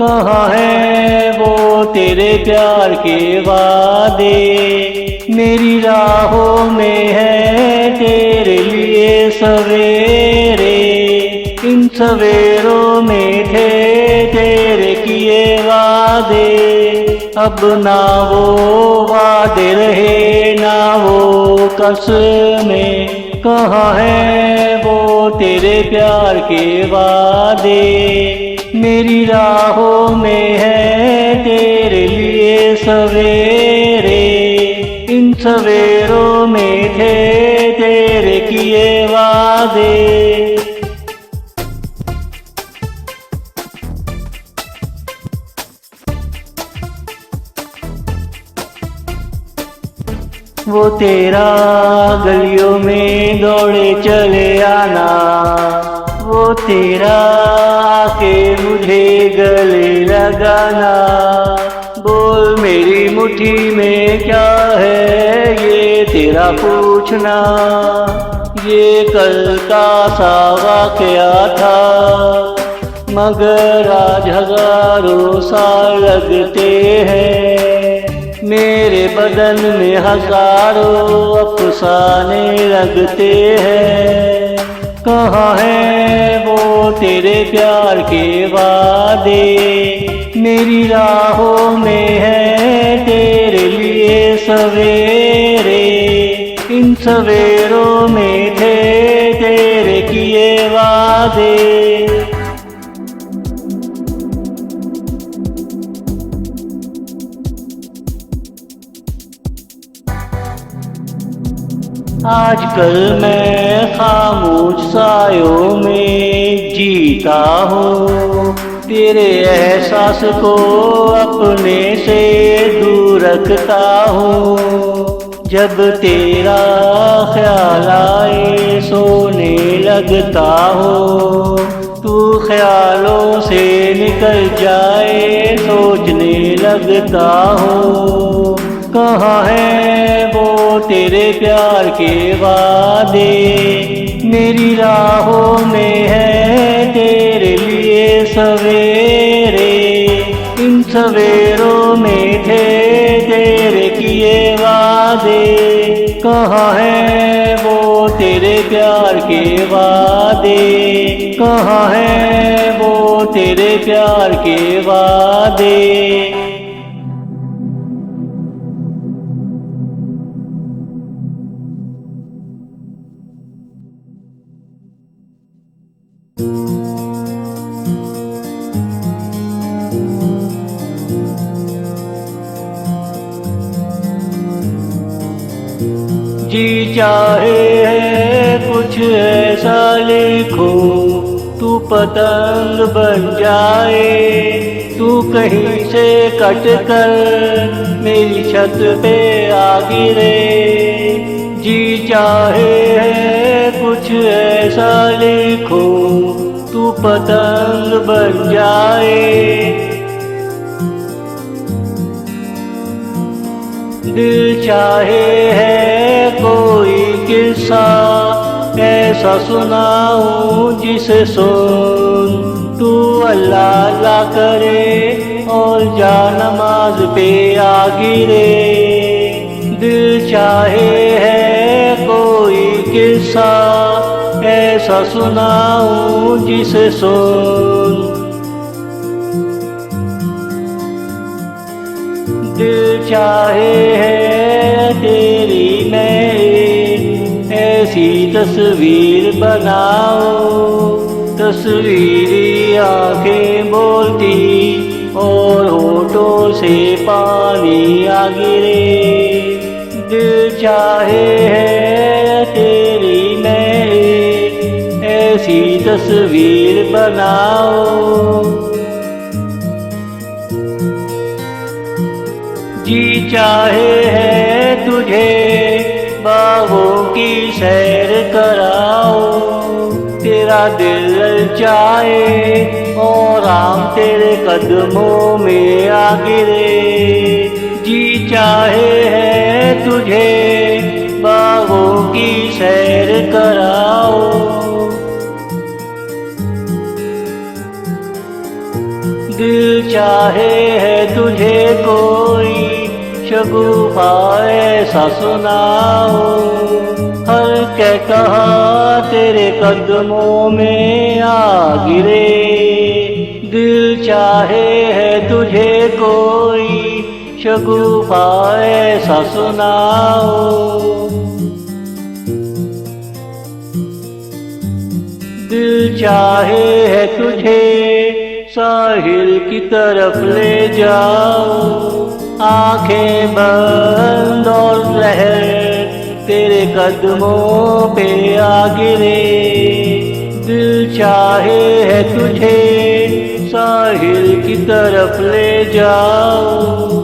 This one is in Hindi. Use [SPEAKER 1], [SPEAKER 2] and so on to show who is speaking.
[SPEAKER 1] कहाँ है वो तेरे प्यार के वादे, मेरी राहों में है तेरे लिए सवेरे। इन सवेरों में थे तेरे किए वादे, अब ना वो वादे रहे ना वो कसमें। कहाँ है वो तेरे प्यार के वादे, मेरी राहों में है तेरे लिए सवेरे। इन सवेरों में थे तेरे किए वादे। वो तेरा गलियों में दौड़े चले आना, वो तेरा आके मुझे गले लगाना। बोल मेरी मुट्ठी में क्या है ये तेरा पूछना, ये कल का सा वाकया था मगर आज हजारों साल लगते हैं। मेरे बदन में हजारों अफसाने लगते हैं। कहाँ है वो तेरे प्यार के वादे, मेरी राहों में है तेरे लिए सवेरे। इन सवेरों में थे तेरे किए वादे। आजकल मैं खामोश सायों में जीता हूँ, तेरे एहसास को अपने से दूर रखता हूँ। जब तेरा ख्याल आए सोने लगता हूँ, तू ख्यालों से निकल जाए सोचने लगता हूँ। कहाँ है वो तेरे प्यार के वादे, मेरी राहों में है तेरे लिए सवेरे। इन सवेरों में थे तेरे किए वादे। कहाँ है वो तेरे प्यार के वादे, कहाँ है वो तेरे प्यार के वादे। जी चाहे है कुछ ऐसा लिखूं, तू पतंग बन जाए, तू कहीं से कट कर मेरी छत पे आ गिरे। जी चाहे है कुछ ऐसा लिखूं, तू पतंग बन जाए। दिल चाहे है कोई किस्सा ऐसा सुनाऊं जिसे सुन तू अल्लाह अल्लाह करे और जा नमाज पे आ गिरे। दिल चाहे है कोई किस्सा ऐसा सुनाऊं जिसे सुन, दिल चाहे है तेरी मैं ऐसी तस्वीर बनाऊं। तस्वीरी आंखें बोलती और होठों से पानी आ गिरे। दिल चाहे है तेरी मैं ऐसी तस्वीर बनाऊं। जी चाहे है तुझे बागों की सैर कराओ, तेरा दिल ललचाए और आम तेरे कदमों में आ गिरे। जी चाहे है तुझे बागों की सैर कराओ, दिल चाहे है तुझे कोई शगुफा ऐसा सुनाओ, हर के कहा तेरे कदमों में आ गिरे। दिल चाहे है तुझे कोई शगुफा ऐसा सुनाओ। दिल चाहे है तुझे साहिल की तरफ ले जाओ, आंखें बंद और लहर तेरे कदमों पे आ गिरे। दिल चाहे है तुझे साहिल की तरफ ले जाओ।